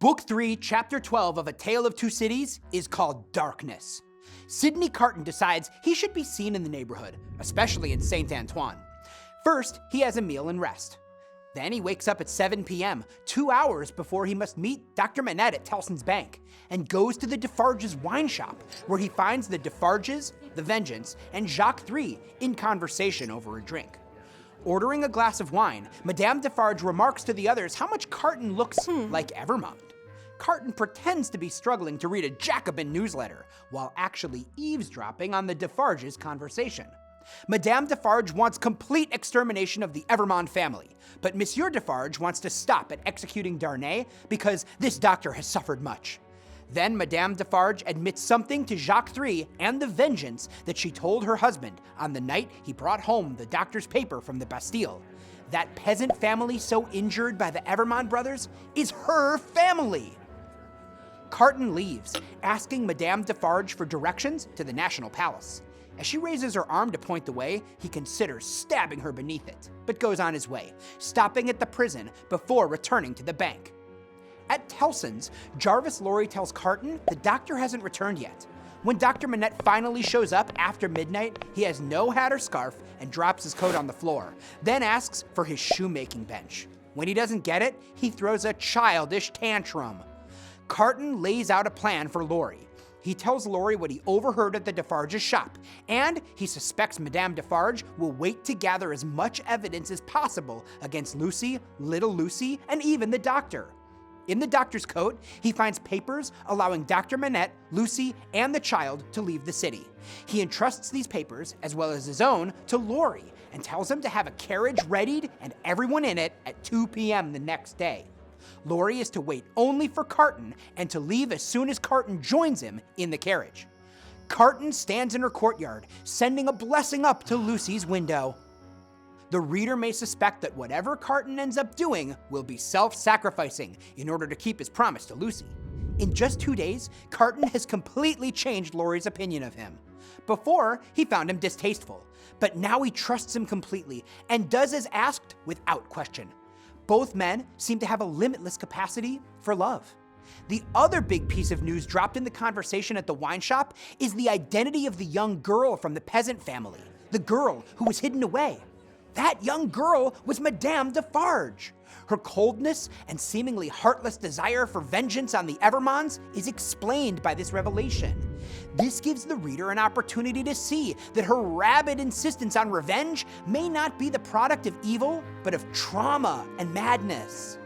Book 3, Chapter 12 of A Tale of Two Cities is called Darkness. Sidney Carton decides he should be seen in the neighborhood, especially in Saint Antoine. First, he has a meal and rest. Then he wakes up at 7 p.m., 2 hours before he must meet Dr. Manette at Tellson's bank, and goes to the Defarge's wine shop, where he finds the Defarges, the Vengeance, and Jacques III in conversation over a drink. Ordering a glass of wine, Madame Defarge remarks to the others how much Carton looks like Evermond. Carton pretends to be struggling to read a Jacobin newsletter, while actually eavesdropping on the Defarges' conversation. Madame Defarge wants complete extermination of the Evermond family, but Monsieur Defarge wants to stop at executing Darnay because this doctor has suffered much. Then Madame Defarge admits something to Jacques III and the Vengeance that she told her husband on the night he brought home the doctor's paper from the Bastille. That peasant family so injured by the Evermond brothers is her family. Carton leaves, asking Madame Defarge for directions to the National Palace. As she raises her arm to point the way, he considers stabbing her beneath it, but goes on his way, stopping at the prison before returning to the bank. At Tellson's, Jarvis Lorry tells Carton the doctor hasn't returned yet. When Dr. Manette finally shows up after midnight, he has no hat or scarf and drops his coat on the floor, then asks for his shoemaking bench. When he doesn't get it, he throws a childish tantrum. Carton lays out a plan for Lorry. He tells Lorry what he overheard at the Defarge's shop, and he suspects Madame Defarge will wait to gather as much evidence as possible against Lucy, little Lucy, and even the doctor. In the doctor's coat, he finds papers allowing Dr. Manette, Lucy, and the child to leave the city. He entrusts these papers, as well as his own, to Lorry and tells him to have a carriage readied and everyone in it at 2 p.m. the next day. Lorry is to wait only for Carton and to leave as soon as Carton joins him in the carriage. Carton stands in her courtyard, sending a blessing up to Lucy's window. The reader may suspect that whatever Carton ends up doing will be self-sacrificing in order to keep his promise to Lucy. In just 2 days, Carton has completely changed Lorry's opinion of him. Before, he found him distasteful, but now he trusts him completely and does as asked without question. Both men seem to have a limitless capacity for love. The other big piece of news dropped in the conversation at the wine shop is the identity of the young girl from the peasant family, the girl who was hidden away. That young girl was Madame Defarge. Her coldness and seemingly heartless desire for vengeance on the Evermonds is explained by this revelation. This gives the reader an opportunity to see that her rabid insistence on revenge may not be the product of evil, but of trauma and madness.